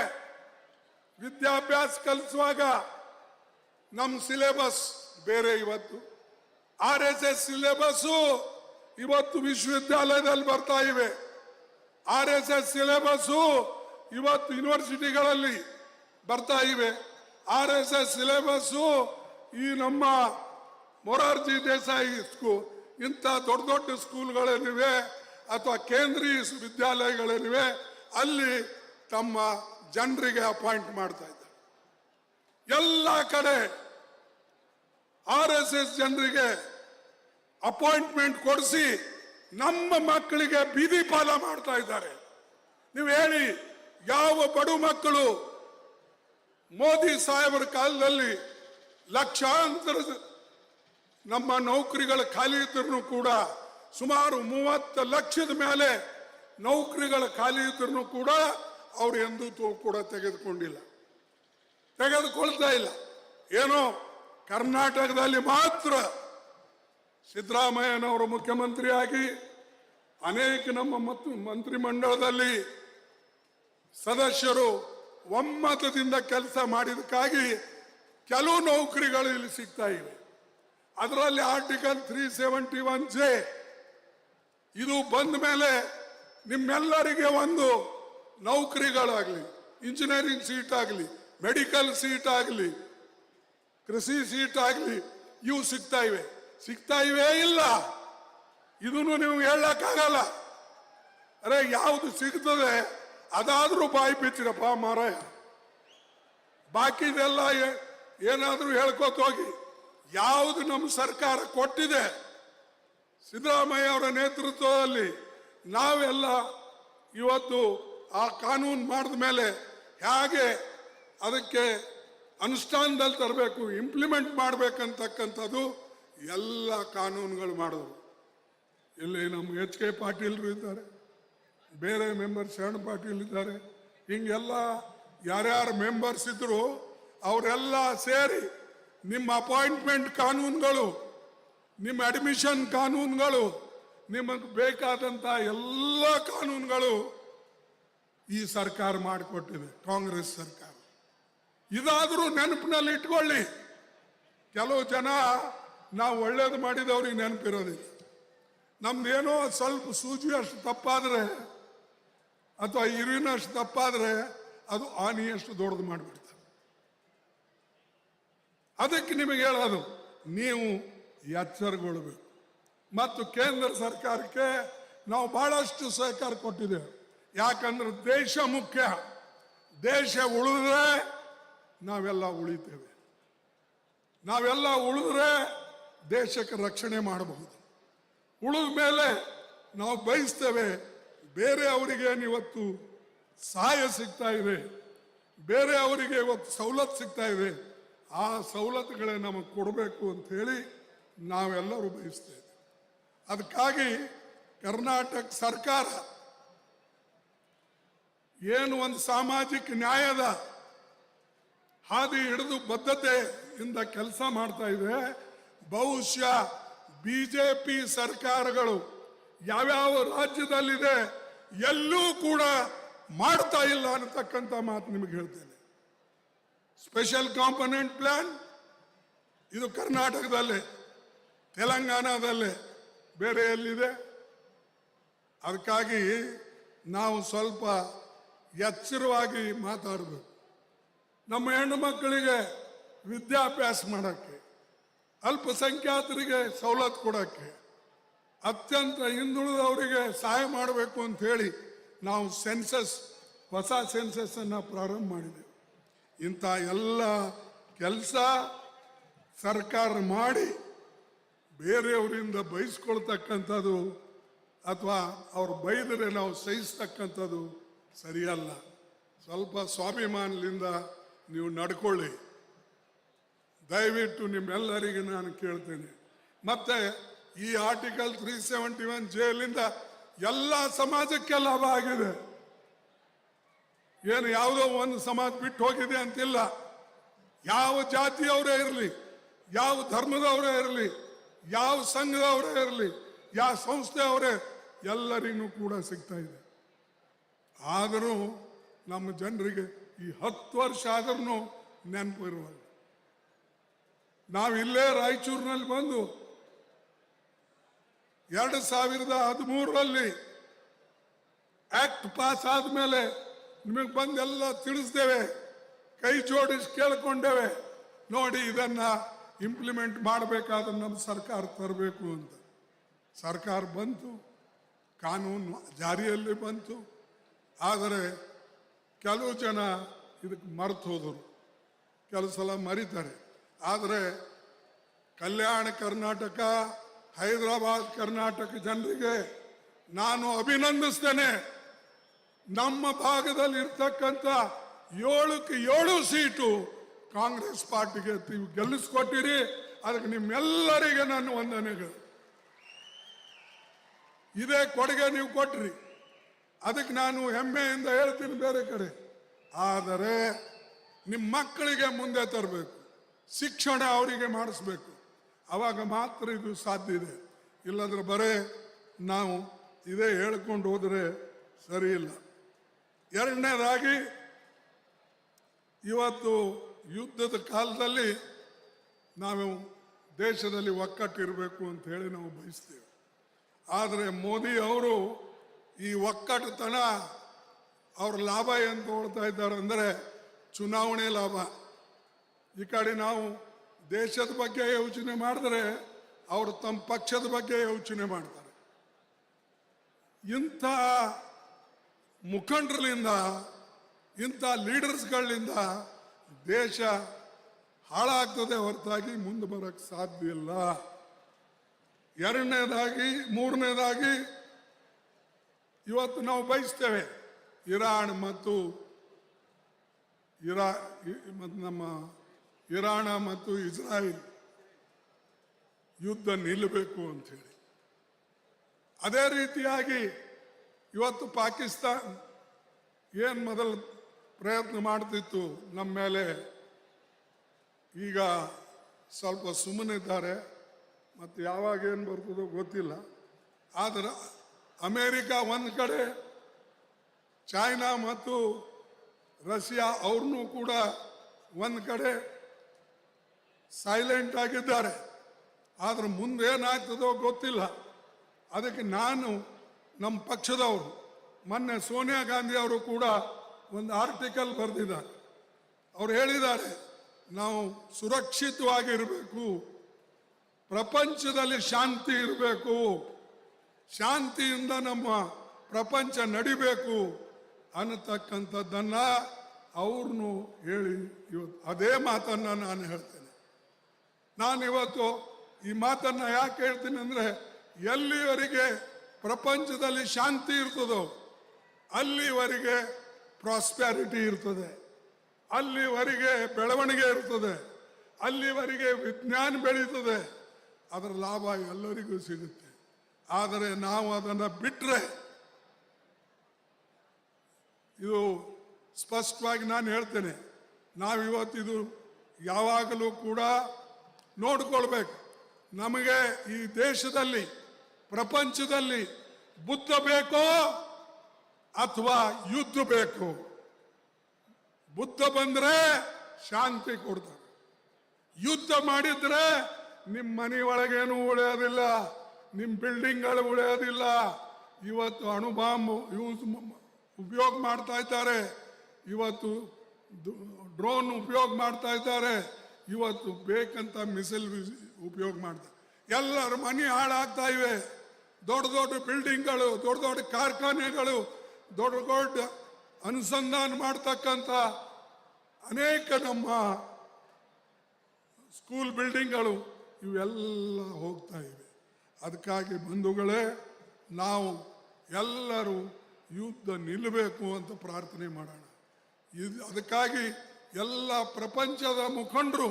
ವಿದ್ಯಾಭ್ಯಾಸ ಕಲಿಸುವಾಗ ನಮ್ಮ ಸಿಲೆಬಸ್ ಬೇರೆ. ಇವತ್ತು RSS ಸಿಲೆಬಸ್ಸು ಇವತ್ತು ವಿಶ್ವವಿದ್ಯಾಲಯದಲ್ಲಿ ಬರ್ತಾ ಇವೆ. RSS ಸಿಲೆಬಸ್ಸು ಇವತ್ತು ಯೂನಿವರ್ಸಿಟಿಗಳಲ್ಲಿ ಬರ್ತಾ ಇವೆ. RSS ಸಿಲೆಬಸ್ಸು ಈ ನಮ್ಮ ಮೊರಾರ್ಜಿ ದೇಸಾಯಿ ಸ್ಕೂಲ್ ಇಂಥ ದೊಡ್ಡ ದೊಡ್ಡ ಸ್ಕೂಲ್ಗಳೇನಿವೆ ಅಥವಾ ಕೇಂದ್ರೀಯ ವಿದ್ಯಾಲಯಗಳೇನಿವೆ ಅಲ್ಲಿ ತಮ್ಮ ಜನರಿಗೆ ಅಪಾಯಿಂಟ್ ಮಾಡ್ತಾ ಇದ್ದಾರೆ. ಎಲ್ಲ ಕಡೆ RSS ಜನರಿಗೆ ಅಪಾಯಿಂಟ್ಮೆಂಟ್ ಕೊಡಿಸಿ ನಮ್ಮ ಮಕ್ಕಳಿಗೆ ಬೀದಿ ಪಾಲ ಮಾಡ್ತಾ ಇದ್ದಾರೆ. ನೀವು ಹೇಳಿ, ಯಾವ ಬಡ ಮಕ್ಕಳು ಮೋದಿ ಸಾಹೇಬರ ಕಾಲದಲ್ಲಿ ಲಕ್ಷಾಂತರ ನಮ್ಮ ನೌಕರಿಗಳ ಖಾಲಿ ಇದ್ರೂ ಕೂಡ ಸುಮಾರು 30 ಲಕ್ಷದ ಮೇಲೆ ನೌಕರಿಗಳ ಖಾಲಿ ಇದ್ರೂ ಕೂಡ ಅವ್ರು ಎಂದೂ ಕೂಡ ತೆಗೆದುಕೊಳ್ತಾ ಇಲ್ಲ. ಏನೋ ಕರ್ನಾಟಕದಲ್ಲಿ ಮಾತ್ರ ಸಿದ್ದರಾಮಯ್ಯನವರು ಮುಖ್ಯಮಂತ್ರಿಯಾಗಿ ಅನೇಕ ನಮ್ಮ ಮಂತ್ರಿಮಂಡಲದಲ್ಲಿ ಸದಸ್ಯರು ಒಮ್ಮತದಿಂದ ಕೆಲಸ ಮಾಡಿದಕ್ಕಾಗಿ ಕೆಲವು ನೌಕರಿಗಳು ಇಲ್ಲಿ ಸಿಗ್ತಾ ಇವೆ. ಅದರಲ್ಲಿ ಆರ್ಟಿಕಲ್ 371J ಇದು ಬಂದ ಮೇಲೆ ನಿಮ್ಮೆಲ್ಲರಿಗೆ ಒಂದು ನೌಕರಿಗಳಾಗಲಿ, ಇಂಜಿನಿಯರಿಂಗ್ ಸೀಟ್ ಆಗಲಿ, ಮೆಡಿಕಲ್ ಸೀಟ್ ಆಗಲಿ, ಕೃಷಿ ಸೀಟ್ ಆಗಲಿ, ಇವು ಸಿಗ್ತಾ ಇವೆ ಇಲ್ಲ ಇದನ್ನು ನೀವು ಹೇಳಕ್ಕಾಗಲ್ಲ. ಅರೆ ಯಾವುದು ಸಿಗ್ತದೆ ಅದಾದ್ರೂ ಬಾಯಿ ಬಿಚ್ಚಿರಪ್ಪ ಮಾರಾಯ. ಬಾಕಿದೆಲ್ಲ ಏನಾದ್ರೂ ಹೇಳ್ಕೋತ ಹೋಗಿ. ಯಾವುದು ನಮ್ಮ ಸರ್ಕಾರ ಕೊಟ್ಟಿದೆ ಸಿದ್ದರಾಮಯ್ಯ ಅವರ ನೇತೃತ್ವದಲ್ಲಿ ನಾವೆಲ್ಲ ಇವತ್ತು ಆ ಕಾನೂನು ಮಾಡಿದ ಮೇಲೆ ಹೇಗೆ ಅದಕ್ಕೆ ಅನುಷ್ಠಾನದಲ್ಲಿ ತರಬೇಕು, ಇಂಪ್ಲಿಮೆಂಟ್ ಮಾಡಬೇಕಂತಕ್ಕಂಥದ್ದು ಎಲ್ಲ ಕಾನೂನುಗಳು ಮಾಡಿದ್ರು. ಇಲ್ಲಿ ನಮ್ಮ HK ಪಾಟೀಲ್ರು ಇದ್ದಾರೆ, ಬೇರೆ ಮೆಂಬರ್ ಶರಣ ಪಾಟೀಲ್ ಇದ್ದಾರೆ, ಹಿಂಗೆಲ್ಲ ಯಾರ್ಯಾರು ಮೆಂಬರ್ಸ್ ಇದ್ರು ಅವರೆಲ್ಲ ಸೇರಿ ನಿಮ್ಮ ಅಪಾಯಿಂಟ್ಮೆಂಟ್ ಕಾನೂನುಗಳು, ನಿಮ್ಮ ಅಡ್ಮಿಷನ್ ಕಾನೂನುಗಳು, ನಿಮಗೆ ಬೇಕಾದಂತ ಎಲ್ಲ ಕಾನೂನುಗಳು ಈ ಸರ್ಕಾರ ಮಾಡಿಕೊಟ್ಟಿದೆ, ಕಾಂಗ್ರೆಸ್ ಸರ್ಕಾರ. ಇದಾದರೂ ನೆನಪಿನಲ್ಲಿ ಇಟ್ಕೊಳ್ಳಿ. ಕೆಲವು ಜನ ನಾವು ಒಳ್ಳೇದು ಮಾಡಿದವ್ರಿಗೆ ನೆನಪಿರೋದಿಲ್ಲ. ನಮ್ದೇನೋ ಸ್ವಲ್ಪ ಸೂಜಿ ಅಷ್ಟು ತಪ್ಪಾದ್ರೆ ಅಥವಾ ಇರುವಿನಷ್ಟು ತಪ್ಪಾದ್ರೆ ಅದು ಆನಿಯಷ್ಟು ದೊಡ್ಡದು ಮಾಡಿಬಿಡ್ತಾರೆ. ಅದಕ್ಕೆ ನಿಮಗೆ ಹೇಳೋದು, ನೀವು ಎಚ್ಚರಗೊಳ್ಬೇಕು. ಮತ್ತು ಕೇಂದ್ರ ಸರ್ಕಾರಕ್ಕೆ ನಾವು ಬಹಳಷ್ಟು ಸಹಕಾರ ಕೊಟ್ಟಿದ್ದೇವೆ. ಯಾಕಂದ್ರೆ ದೇಶ ಮುಖ್ಯ. ದೇಶ ಉಳಿದ್ರೆ ನಾವೆಲ್ಲ ಉಳಿತೇವೆ. ನಾವೆಲ್ಲ ಉಳಿದ್ರೆ ದೇಶಕ್ಕೆ ರಕ್ಷಣೆ ಮಾಡಬಹುದು. ಉಳಿದ ಮೇಲೆ ನಾವು ಬಯಸ್ತೇವೆ ಬೇರೆ ಅವರಿಗೆ ಇವತ್ತು ಸಹಾಯ ಸಿಗ್ತಾ ಇದೆ, ಬೇರೆ ಅವರಿಗೆ ಇವತ್ತು ಸವಲತ್ತು ಸಿಗ್ತಾ ಇದೆ, ಆ ಸವಲತ್ತುಗಳೇ ನಮಗೆ ಕೊಡಬೇಕು ಅಂತ ಹೇಳಿ ನಾವೆಲ್ಲರೂ ಬಯಸ್ತೇವೆ. ಅದಕ್ಕಾಗಿ ಕರ್ನಾಟಕ ಸರ್ಕಾರ ಏನು ಒಂದು ಸಾಮಾಜಿಕ ನ್ಯಾಯದ ಹಾದಿ ಹಿಡಿದು ಬದ್ಧತೆಯಿಂದ ಕೆಲಸ ಮಾಡ್ತಾ ಇದೆ. ಬಹುಶಃ ಬಿಜೆಪಿ ಸರ್ಕಾರಗಳು ಯಾವ್ಯಾವ ರಾಜ್ಯದಲ್ಲಿದೆ ಎಲ್ಲೂ ಕೂಡ ಮಾಡ್ತಾ ಇಲ್ಲ ಅನ್ನತಕ್ಕಂಥ ಮಾತು ನಿಮಗೆ ಹೇಳ್ತೇನೆ. ಸ್ಪೆಷಲ್ ಕಾಂಪೊನೆಂಟ್ ಪ್ಲಾನ್ ಇದು ಕರ್ನಾಟಕದಲ್ಲೇ, ತೆಲಂಗಾಣದಲ್ಲೇ, ಬೇರೆ ಎಲ್ಲಿದೆ? ಅದಕ್ಕಾಗಿ ನಾವು ಸ್ವಲ್ಪ ಎಚ್ಚರವಾಗಿ ಮಾತಾಡಬೇಕು. ನಮ್ಮ ಹೆಣ್ಣು ಮಕ್ಕಳಿಗೆ ವಿದ್ಯಾಭ್ಯಾಸ ಮಾಡೋಕ್ಕೆ, ಅಲ್ಪಸಂಖ್ಯಾತರಿಗೆ ಸವಲತ್ತು ಕೊಡೋಕ್ಕೆ, ಅತ್ಯಂತ ಹಿಂದುಳಿದವರಿಗೆ ಸಹಾಯ ಮಾಡಬೇಕು ಅಂತ ಹೇಳಿ ನಾವು ಹೊಸ ಸೆನ್ಸಸ್ ಅನ್ನು ಪ್ರಾರಂಭ ಮಾಡಿದೆವು. ಇಂಥ ಎಲ್ಲ ಕೆಲಸ ಸರ್ಕಾರ ಮಾಡಿ ಬೇರೆಯವರಿಂದ ಬಯಸ್ಕೊಳ್ತಕ್ಕಂಥದ್ದು ಅಥವಾ ಅವ್ರು ಬೈದರೆ ನಾವು ಸಹಿಸ್ತಕ್ಕಂಥದ್ದು ಸರಿಯಲ್ಲ. ಸ್ವಲ್ಪ ಸ್ವಾಭಿಮಾನದಿಂದ ನೀವು ನಡ್ಕೊಳ್ಳಿ, ದಯವಿಟ್ಟು ನಿಮ್ಮೆಲ್ಲರಿಗೆ ನಾನು ಕೇಳ್ತೇನೆ. ಮತ್ತೆ ಈ ಆರ್ಟಿಕಲ್ 371 ಜೈಲಿಂದ ಎಲ್ಲ ಸಮಾಜಕ್ಕೆ ಲಾಭ ಆಗಿದೆ. ಏನು ಯಾವುದೋ ಒಂದು ಸಮಾಜ ಬಿಟ್ಟು ಹೋಗಿದೆ ಅಂತಿಲ್ಲ. ಯಾವ ಜಾತಿಯವರೇ ಇರಲಿ, ಯಾವ ಧರ್ಮದವರೇ ಇರಲಿ, ಯಾವ ಸಂಘದವರೇ ಇರಲಿ, ಯಾವ ಸಂಸ್ಥೆಯವರೇ, ಎಲ್ಲರಿಗೂ ಕೂಡ ಸಿಗ್ತಾ ಇದೆ. ಆದರೂ ನಮ್ಮ ಜನರಿಗೆ ಈ 10 ವರ್ಷ ಆದ್ರೂ ನೆನಪು ಇರುವಲ್ಲ. ನಾವಿಲ್ಲೇ ರಾಯಚೂರಿನಲ್ಲಿ ಬಂದು 2013ರಲ್ಲಿ ಆಕ್ಟ್ ಪಾಸ್ ಆದ್ಮೇಲೆ ನಿಮಗೆ ಬಂದೆಲ್ಲ ತಿಳಿಸ್ತೇವೆ, ಕೈ ಜೋಡಿಸಿ ಕೇಳ್ಕೊಂಡೇವೆ. ನೋಡಿ, ಇದನ್ನ ಇಂಪ್ಲಿಮೆಂಟ್ ಮಾಡಬೇಕಾದ್ರೆ ನಮ್ಮ ಸರ್ಕಾರ ತರಬೇಕು ಅಂತ. ಸರ್ಕಾರ ಬಂತು, ಕಾನೂನು ಜಾರಿಯಲ್ಲಿ ಬಂತು. ಆದರೆ ಕೆಲವು ಜನ ಇದಕ್ಕೆ ಮರೆತು ಹೋದರು, ಕೆಲವು ಸಲ ಮರೀತಾರೆ. ಆದರೆ ಕಲ್ಯಾಣ ಕರ್ನಾಟಕ, ಹೈದರಾಬಾದ್ ಕರ್ನಾಟಕ ಜನರಿಗೆ ನಾನು ಅಭಿನಂದಿಸ್ತೇನೆ. ನಮ್ಮ ಭಾಗದಲ್ಲಿ ಇರ್ತಕ್ಕಂಥ 7ಕ್ಕೆ 7 ಸೀಟು ಕಾಂಗ್ರೆಸ್ ಪಾರ್ಟಿಗೆ ಗೆಲ್ಲಿಸ್ಕೊಟ್ಟಿರಿ. ಅದಕ್ಕೆ ನಿಮ್ಮೆಲ್ಲರಿಗೆ ನನ್ನ ವಂದನೆಗಳು. ಇದೇ ಕೊಡುಗೆ ನೀವು ಕೊಟ್ರಿ, ಅದಕ್ಕೆ ನಾನು ಹೆಮ್ಮೆಯಿಂದ ಹೇಳ್ತೀನಿ ಬೇರೆ ಕಡೆ. ಆದರೆ ನಿಮ್ಮ ಮಕ್ಕಳಿಗೆ ಮುಂದೆ ತರಬೇಕು, ಶಿಕ್ಷಣ ಅವರಿಗೆ ಮಾಡಿಸ್ಬೇಕು. ಅವಾಗ ಮಾತ್ರ ಇದು ಸಾಧ್ಯ ಇದೆ. ಇಲ್ಲದ್ರೆ ಬರೇ ನಾವು ಇದೇ ಹೇಳ್ಕೊಂಡು ಹೋದರೆ ಸರಿ ಇಲ್ಲ. ಎರಡನೇದಾಗಿ, ಇವತ್ತು ಯುದ್ಧದ ಕಾಲದಲ್ಲಿ ನಾವು ದೇಶದಲ್ಲಿ ಒಕ್ಕಟ್ಟಿರಬೇಕು ಅಂತ ಹೇಳಿ ನಾವು ಬಯಸ್ತೇವೆ. ಆದರೆ ಮೋದಿ ಅವರು ಈ ಒಕ್ಕಟ್ಟುತನ ಅವ್ರ ಲಾಭ ಏನು ತಗೊಳ್ತಾ ಇದ್ದಾರೆ ಅಂದರೆ ಚುನಾವಣೆ ಲಾಭ. ಈ ಕಡೆ ನಾವು ದೇಶದ ಬಗ್ಗೆ ಯೋಚನೆ ಮಾಡಿದ್ರೆ ಅವರು ತಮ್ಮ ಪಕ್ಷದ ಬಗ್ಗೆ ಯೋಚನೆ ಮಾಡ್ತಾರೆ. ಇಂಥ ಮುಖಂಡರಿಂದ, ಇಂಥ ಲೀಡರ್ಸ್ಗಳಿಂದ ದೇಶ ಹಾಳಾಗ್ತದೆ ಹೊರತಾಗಿ ಮುಂದೆ ಬರೋಕ್ಕೆ ಸಾಧ್ಯ ಇಲ್ಲ. ಮೂರನೇದಾಗಿ ಇವತ್ತು ನಾವು ಬಯಸ್ತೇವೆ ಇರಾನ್ ಮತ್ತು ನಮ್ಮ ಇರಾಣ ಮತ್ತು ಇಸ್ರಾಯೇಲ್ ಯುದ್ಧ ನಿಲ್ಲಬೇಕು ಅಂಥೇಳಿ. ಅದೇ ರೀತಿಯಾಗಿ ಇವತ್ತು ಪಾಕಿಸ್ತಾನ್ ಏನು ಮೊದಲು ಪ್ರಯತ್ನ ಮಾಡ್ತಿತ್ತು ನಮ್ಮ ಮೇಲೆ, ಈಗ ಸ್ವಲ್ಪ ಸುಮ್ಮನಿದ್ದಾರೆ. ಮತ್ತು ಯಾವಾಗ ಏನು ಬರ್ತದೋ ಗೊತ್ತಿಲ್ಲ. ಆದರೆ ಅಮೇರಿಕ ಒಂದು ಕಡೆ, ಚೈನಾ ಮತ್ತು ರಷ್ಯಾ ಅವ್ರನ್ನೂ ಕೂಡ ಒಂದು ಕಡೆ ಸೈಲೆಂಟ್ ಆಗಿದ್ದಾರೆ. ಆದರೆ ಮುಂದೆ ಏನಾಗ್ತದೋ ಗೊತ್ತಿಲ್ಲ. ಅದಕ್ಕೆ ನಾನು ನಮ್ಮ ಪಕ್ಷದವರು, ಮೊನ್ನೆ ಸೋನಿಯಾ ಗಾಂಧಿ ಅವರು ಕೂಡ ಒಂದು ಆರ್ಟಿಕಲ್ ಬರೆದಿದ್ದಾರೆ. ಅವ್ರು ಹೇಳಿದ್ದಾರೆ, ನಾವು ಸುರಕ್ಷಿತವಾಗಿರಬೇಕು, ಪ್ರಪಂಚದಲ್ಲಿ ಶಾಂತಿ ಇರಬೇಕು, ಶಾಂತಿಯಿಂದ ನಮ್ಮ ಪ್ರಪಂಚ ನಡಿಬೇಕು ಅನ್ನತಕ್ಕಂಥದ್ದನ್ನ ಅವ್ರನ್ನು ಹೇಳಿ ಇವತ್ತು ಅದೇ ಮಾತನ್ನ ನಾನು ಹೇಳ್ತೇನೆ. ನಾನಿವತ್ತು ಈ ಮಾತನ್ನ ಯಾಕೆ ಹೇಳ್ತೀನಿ ಅಂದರೆ, ಎಲ್ಲಿವರೆಗೆ ಪ್ರಪಂಚದಲ್ಲಿ ಶಾಂತಿ ಇರ್ತದೋ ಅಲ್ಲಿವರೆಗೆ ಪ್ರಾಸ್ಪ್ಯಾರಿಟಿ ಇರ್ತದೆ, ಅಲ್ಲಿವರೆಗೆ ಬೆಳವಣಿಗೆ ಇರ್ತದೆ, ಅಲ್ಲಿವರೆಗೆ ವಿಜ್ಞಾನ ಬೆಳೀತದೆ, ಅದರ ಲಾಭ ಎಲ್ಲರಿಗೂ ಸಿಗುತ್ತೆ. ಆದರೆ ನಾವು ಅದನ್ನು ಬಿಟ್ಟರೆ, ಇದು ಸ್ಪಷ್ಟವಾಗಿ ನಾನು ಹೇಳ್ತೇನೆ, ನಾವಿವತ್ತಿದು ಯಾವಾಗಲೂ ಕೂಡ ನೋಡ್ಕೊಳ್ಬೇಕು. ನಮಗೆ ಈ ದೇಶದಲ್ಲಿ, ಪ್ರಪಂಚದಲ್ಲಿ ಬುದ್ಧ ಬೇಕೋ ಅಥವಾ ಯುದ್ಧ ಬೇಕು? ಬುದ್ಧ ಬಂದ್ರೆ ಶಾಂತಿ ಕೊಡ್ತಾರೆ, ಯುದ್ಧ ಮಾಡಿದ್ರೆ ನಿಮ್ಮ ಮನೆಯೊಳಗೇನು ಉಳಿಯೋದಿಲ್ಲ, ನಿಮ್ಮ ಬಿಲ್ಡಿಂಗ್ಗಳು ಉಳಿಯೋದಿಲ್ಲ. ಇವತ್ತು ಅಣುಬಾಂಬ್ ಉಪಯೋಗ ಮಾಡ್ತಾ ಇದ್ದಾರೆ, ಇವತ್ತು ಡ್ರೋನ್ ಉಪಯೋಗ ಮಾಡ್ತಾ ಇದ್ದಾರೆ, ಇವತ್ತು ಬೇಕಂತ ಮಿಸೈಲ್ ಉಪಯೋಗ ಮಾಡ್ತಾರೆ. ಎಲ್ಲರ ಮನೆ ಹಾಳಾಗ್ತಾ ಇವೆ. ದೊಡ್ಡ ದೊಡ್ಡ ಬಿಲ್ಡಿಂಗ್ಗಳು, ದೊಡ್ಡ ದೊಡ್ಡ ಕಾರ್ಖಾನೆಗಳು, ದೊಡ್ಡ ದೊಡ್ಡ ಅನುಸಂಧಾನ ಮಾಡ್ತಕ್ಕಂಥ ಅನೇಕ ನಮ್ಮ ಸ್ಕೂಲ್ ಬಿಲ್ಡಿಂಗ್ಗಳು ಇವೆಲ್ಲ ಹೋಗ್ತಾ ಇವೆ. ಅದಕ್ಕಾಗಿ ಬಂಧುಗಳೇ, ನಾವು ಎಲ್ಲರೂ ಯುದ್ಧ ನಿಲ್ಲಬೇಕು ಅಂತ ಪ್ರಾರ್ಥನೆ ಮಾಡೋಣ. ಅದಕ್ಕಾಗಿ ಎಲ್ಲ ಪ್ರಪಂಚದ ಮುಖಂಡರು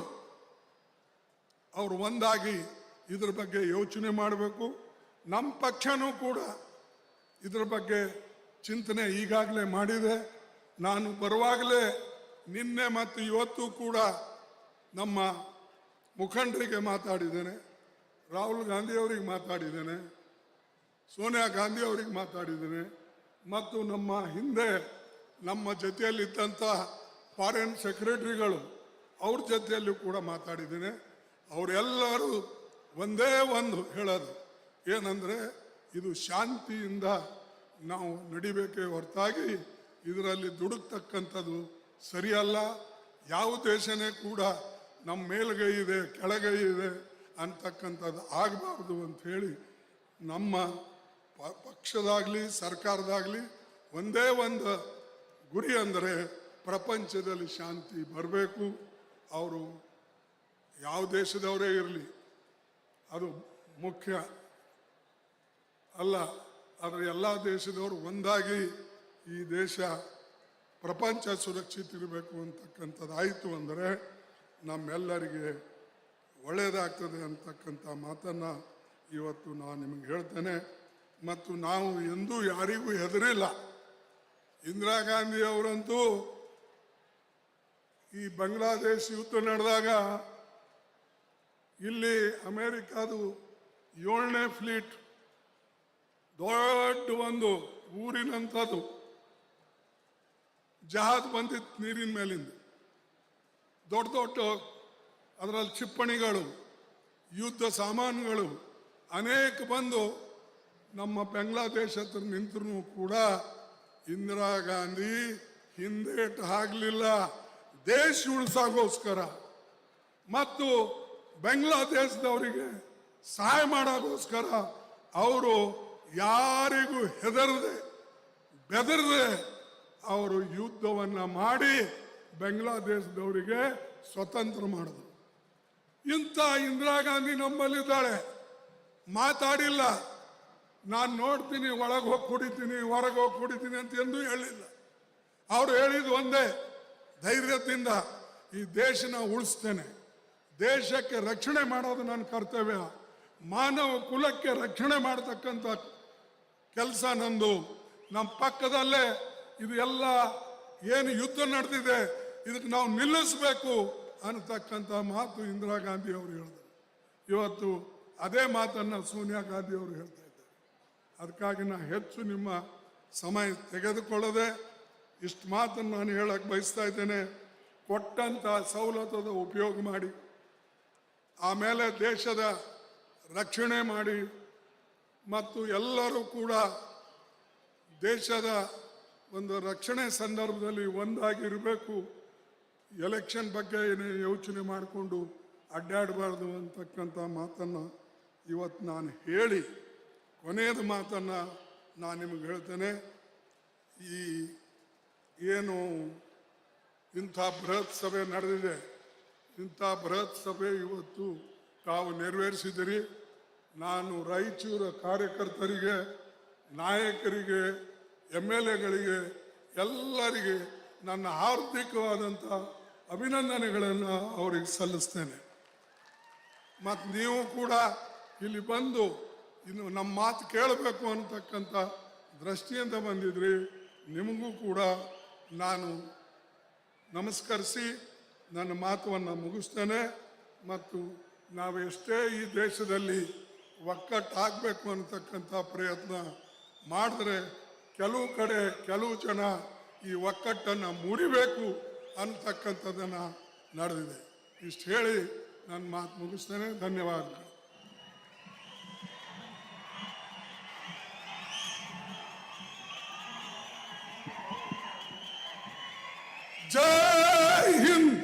ಅವರು ಒಂದಾಗಿ ಇದ್ರ ಬಗ್ಗೆ ಯೋಚನೆ ಮಾಡಬೇಕು. ನಮ್ಮ ಪಕ್ಷನೂ ಕೂಡ ಇದ್ರ ಬಗ್ಗೆ ಚಿಂತನೆ ಈಗಾಗಲೇ ಮಾಡಿದೆ. ನಾನು ಬರುವಾಗಲೇ ನಿನ್ನೆ ಮತ್ತು ಇವತ್ತು ಕೂಡ ನಮ್ಮ ಮುಖಂಡರಿಗೆ ಮಾತಾಡಿದ್ದೇನೆ, ರಾಹುಲ್ ಗಾಂಧಿ ಅವರಿಗೆ ಮಾತಾಡಿದ್ದೇನೆ, ಸೋನಿಯಾ ಗಾಂಧಿ ಅವರಿಗೆ ಮಾತಾಡಿದ್ದೇನೆ, ಮತ್ತು ನಮ್ಮ ಹಿಂದೆ ನಮ್ಮ ಜೊತೆಯಲ್ಲಿದ್ದಂಥ ಫಾರಿನ್ ಸೆಕ್ರೆಟರಿಗಳು ಅವ್ರ ಜೊತೆಯಲ್ಲೂ ಕೂಡ ಮಾತಾಡಿದ್ದೇನೆ. ಅವರೆಲ್ಲರೂ ಒಂದೇ ಒಂದು ಹೇಳೋದು ಏನಂದರೆ, ಇದು ಶಾಂತಿಯಿಂದ ನಾವು ನಡಿಬೇಕೇ ಹೊರತಾಗಿ ಇದರಲ್ಲಿ ದುಡುಕ್ತಕ್ಕಂಥದ್ದು ಸರಿಯಲ್ಲ. ಯಾವ ದೇಶನೇ ಕೂಡ ನಮ್ಮ ಮೇಲ್ಗೈ ಇದೆ ಕೆಳಗೈ ಇದೆ ಅಂತಕ್ಕಂಥದ್ದು ಆಗಬಾರ್ದು ಅಂಥೇಳಿ ನಮ್ಮ ಪಕ್ಷದಾಗಲಿ ಸರ್ಕಾರದಾಗಲಿ ಒಂದೇ ಒಂದು ಗುರಿ ಅಂದರೆ ಪ್ರಪಂಚದಲ್ಲಿ ಶಾಂತಿ ಬರಬೇಕು. ಅವರು ಯಾವ ದೇಶದವರೇ ಇರಲಿ ಅದು ಮುಖ್ಯ ಅಲ್ಲ, ಆದರೆ ಎಲ್ಲ ದೇಶದವರು ಒಂದಾಗಿ ಈ ದೇಶ ಪ್ರಪಂಚ ಸುರಕ್ಷಿತ ಇರಬೇಕು ಅಂತಕ್ಕಂಥದ್ದಾಯಿತು ಅಂದರೆ ನಮ್ಮೆಲ್ಲರಿಗೆ ಒಳ್ಳೆಯದಾಗ್ತದೆ ಅಂತಕ್ಕಂಥ ಮಾತನ್ನು ಇವತ್ತು ನಾನು ನಿಮಗೆ ಹೇಳ್ತೇನೆ. ಮತ್ತು ನಾವು ಎಂದೂ ಯಾರಿಗೂ ಹೆದರಿಲ್ಲ. ಇಂದಿರಾ ಗಾಂಧಿ ಅವರಂತೂ ಈ ಬಾಂಗ್ಲಾದೇಶ ಯುದ್ಧ ನಡೆದಾಗ ಇಲ್ಲಿ ಅಮೇರಿಕಾದು 7ನೇ ಫ್ಲೀಟ್ ದೊಡ್ಡ ಒಂದು ಊರಿನಂಥದ್ದು ಜಹಾಜ್ ಬಂದಿತ್ತು ನೀರಿನ ಮೇಲಿಂದ, ದೊಡ್ಡ ದೊಡ್ಡ ಅದರಲ್ಲಿ ಕ್ಷಿಪಣಿಗಳು ಯುದ್ಧ ಸಾಮಾನುಗಳು ಅನೇಕ ಬಂದು ನಮ್ಮ ಬಾಂಗ್ಲಾದೇಶ ಹತ್ರ ನಿಂತರೂ ಕೂಡ ಇಂದಿರಾ ಗಾಂಧಿ ಹಿಂದೇಟು ಆಗಲಿಲ್ಲ. ದೇಶ ಉಳಿಸೋಗೋಸ್ಕರ ಮತ್ತು ಬಾಂಗ್ಲಾದೇಶದವರಿಗೆ ಸಹಾಯ ಮಾಡೋಗೋಸ್ಕರ ಅವರು ಯಾರಿಗೂ ಹೆದರದೆ ಬೆದರದೆ ಅವರು ಯುದ್ಧವನ್ನು ಮಾಡಿ ಬಾಂಗ್ಲಾದೇಶದವರಿಗೆ ಸ್ವತಂತ್ರ ಮಾಡಿದ್ರು. ಇಂಥ ಇಂದಿರಾ ಗಾಂಧಿ ನಮ್ಮಲ್ಲಿದ್ದಾಳೆ, ಮಾತಾಡಿಲ್ಲ. ನಾನು ನೋಡ್ತೀನಿ, ಒಳಗೆ ಹೋಗಿ ಕುಡಿತೀನಿ, ಹೊರಗೆ ಹೋಗಿ ಕುಡಿತೀನಿ ಅಂತ ಎಂದೂ ಹೇಳಿಲ್ಲ. ಅವರು ಹೇಳಿದ್ದು ಒಂದೇ, ಧೈರ್ಯದಿಂದ ಈ ದೇಶನ ಉಳಿಸ್ತೇನೆ, ದೇಶಕ್ಕೆ ರಕ್ಷಣೆ ಮಾಡೋದು ನನ್ನ ಕರ್ತವ್ಯ, ಮಾನವ ಕುಲಕ್ಕೆ ರಕ್ಷಣೆ ಮಾಡತಕ್ಕಂಥ ಕೆಲಸ ನಂದು. ನಮ್ಮ ಪಕ್ಕದಲ್ಲೇ ಇದು ಎಲ್ಲ ಏನು ಯುದ್ಧ ನಡೆದಿದೆ ಇದಕ್ಕೆ ನಾವು ನಿಲ್ಲಿಸಬೇಕು ಅನ್ನತಕ್ಕಂಥ ಮಾತು ಇಂದಿರಾ ಗಾಂಧಿ ಅವರು ಹೇಳಿದರು. ಇವತ್ತು ಅದೇ ಮಾತನ್ನು ಸೋನಿಯಾ ಗಾಂಧಿ ಅವರು ಹೇಳ್ತಾ ಇದ್ದಾರೆ. ಅದಕ್ಕಾಗಿ ನಾನು ಹೆಚ್ಚು ನಿಮ್ಮ ಸಮಯ ತೆಗೆದುಕೊಳ್ಳದೆ ಇಷ್ಟು ಮಾತನ್ನು ನಾನು ಹೇಳಕ್ಕೆ ಬಯಸ್ತಾ ಇದ್ದೇನೆ. ಕೊಟ್ಟಂಥ ಸವಲತ್ತದ ಉಪಯೋಗ ಮಾಡಿ, ಆಮೇಲೆ ದೇಶದ ರಕ್ಷಣೆ ಮಾಡಿ, ಮತ್ತು ಎಲ್ಲರೂ ಕೂಡ ದೇಶದ ಒಂದು ರಕ್ಷಣೆ ಸಂದರ್ಭದಲ್ಲಿ ಒಂದಾಗಿರಬೇಕು. ಎಲೆಕ್ಷನ್ ಬಗ್ಗೆ ಏನೇ ಯೋಚನೆ ಮಾಡಿಕೊಂಡು ಅಡ್ಡಾಡಬಾರ್ದು ಅಂತಕ್ಕಂಥ ಮಾತನ್ನು ಇವತ್ತು ನಾನು ಹೇಳಿ ಕೊನೆಯದ ಮಾತನ್ನು ನಾನು ನಿಮಗೆ ಹೇಳ್ತೇನೆ. ಈ ಏನು ಇಂಥ ಬೃಹತ್ ಸಭೆ ನಡೆದಿದೆ, ಇಂಥ ಬೃಹತ್ ಸಭೆ ಇವತ್ತು ತಾವು ನೆರವೇರಿಸಿದಿರಿ. ನಾನು ರಾಯಚೂರ ಕಾರ್ಯಕರ್ತರಿಗೆ, ನಾಯಕರಿಗೆ, MLAಗಳಿಗೆ ಎಲ್ಲರಿಗೆ ನನ್ನ ಹಾರ್ದಿಕವಾದಂಥ ಅಭಿನಂದನೆಗಳನ್ನು ಅವರಿಗೆ ಸಲ್ಲಿಸ್ತೇನೆ. ಮತ್ತು ನೀವು ಕೂಡ ಇಲ್ಲಿ ಬಂದು ಇನ್ನು ನಮ್ಮ ಮಾತು ಕೇಳಬೇಕು ಅಂತಕ್ಕಂಥ ದೃಷ್ಟಿಯಿಂದ ಬಂದಿದ್ರಿ. ನಿಮಗೂ ಕೂಡ ನಾನು ನಮಸ್ಕರಿಸಿ ನನ್ನ ಮಾತನ್ನು ಮುಗಿಸ್ತೇನೆ. ಮತ್ತು ನಾವು ಎಷ್ಟೇ ಈ ದೇಶದಲ್ಲಿ ಒಕ್ಕಟ್ಟಾಗಬೇಕು ಅಂತಕ್ಕಂಥ ಪ್ರಯತ್ನ ಮಾಡಿದ್ರೆ ಕೆಲವು ಕಡೆ ಕೆಲವು ಜನ ಈ ಒಕ್ಕಟ್ಟನ್ನು ಮುರಿಬೇಕು ಅಂತಕ್ಕಂಥದ್ದನ್ನು ನಡೆದಿದೆ. ಇಷ್ಟು ಹೇಳಿ ನನ್ನ ಮಾತು ಮುಗಿಸ್ತೇನೆ. ಧನ್ಯವಾದಗಳು. ಜೈ ಹಿಂದ್.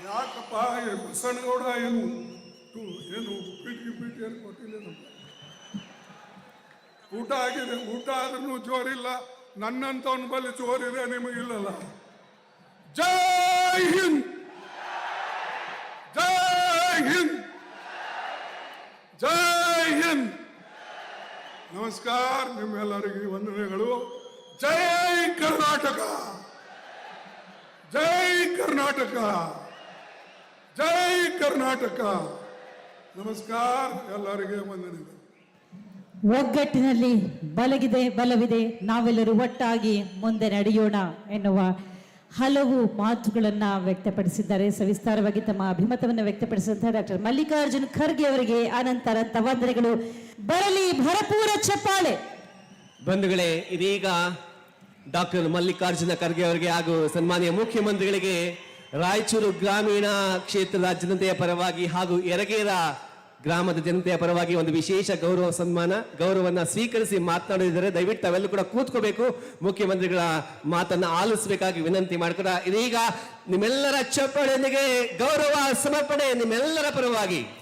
ಯಾಕಪ್ಪ ಬಸನಗೌಡ ಏನು ಉಪ್ಪಿಟ್ಟು ಏನು ಕೊಟ್ಟಿಲ್ಲ, ನಮ್ಗೆ ಊಟ ಆಗಿದೆ. ಊಟ ಆದ್ರೂ ಜೋರಿಲ್ಲ, ನನ್ನಂತವನ ಬಳಿ ಜೋರಿದೆ, ನಿಮಗಿಲ್ಲಲ್ಲ. ಜೈ ಹಿಂದ್, ಜೈ ಹಿಂದ್, ಜೈ ಹಿಂದ್. ನಮಸ್ಕಾರ, ನಿಮ್ಮೆಲ್ಲರಿಗೆ ವಂದನೆಗಳು. ಜೈ ಕರ್ನಾಟಕ, ಜೈ ಕರ್ನಾಟಕ, ಜೈ ಕರ್ನಾಟಕ. ನಮಸ್ಕಾರ, ಎಲ್ಲರಿಗೆ ವಂದನೆಗಳು. ಒಗ್ಗಟ್ಟಿನಲ್ಲಿ ಬಲವಿದೆ, ನಾವೆಲ್ಲರೂ ಒಟ್ಟಾಗಿ ಮುಂದೆ ನಡೆಯೋಣ ಎನ್ನುವ ಹಲವು ಮಾತುಗಳನ್ನ ವ್ಯಕ್ತಪಡಿಸಿದ್ದಾರೆ. ಸವಿಸ್ತಾರವಾಗಿ ತಮ್ಮ ಅಭಿಮತವನ್ನು ವ್ಯಕ್ತಪಡಿಸಿದಂತಹ ಡಾಕ್ಟರ್ ಮಲ್ಲಿಕಾರ್ಜುನ್ ಖರ್ಗೆ ಅವರಿಗೆ ಅನಂತ ವಂದನೆಗಳು. ಬರಲಿ ಭರಪೂರ ಚಪ್ಪಾಳೆ. ಬಂಧುಗಳೇ, ಇದೀಗ ಡಾಕ್ಟರ್ ಮಲ್ಲಿಕಾರ್ಜುನ ಖರ್ಗೆ ಅವರಿಗೆ ಹಾಗೂ ಸನ್ಮಾನ್ಯ ಮುಖ್ಯಮಂತ್ರಿಗಳಿಗೆ ರಾಯಚೂರು ಗ್ರಾಮೀಣ ಕ್ಷೇತ್ರದ ಜನತೆಯ ಪರವಾಗಿ ಹಾಗೂ ಯರಗೇರ ಗ್ರಾಮದ ಜನತೆಯ ಪರವಾಗಿ ಒಂದು ವಿಶೇಷ ಗೌರವವನ್ನ ಸ್ವೀಕರಿಸಿ ಮಾತನಾಡಿದರೆ ದಯವಿಟ್ಟು ತಾವೆಲ್ಲರೂ ಕೂಡ ಕೂತ್ಕೋಬೇಕು. ಮುಖ್ಯಮಂತ್ರಿಗಳ ಮಾತನ್ನ ಆಲಿಸಬೇಕಾಗಿ ವಿನಂತಿ ಮಾಡ್ಕೊಡ. ಇದೀಗ ನಿಮ್ಮೆಲ್ಲರ ಚಪ್ಪಾಳೆಯೊಂದಿಗೆ ಗೌರವ ಸಮರ್ಪಣೆ ನಿಮ್ಮೆಲ್ಲರ ಪರವಾಗಿ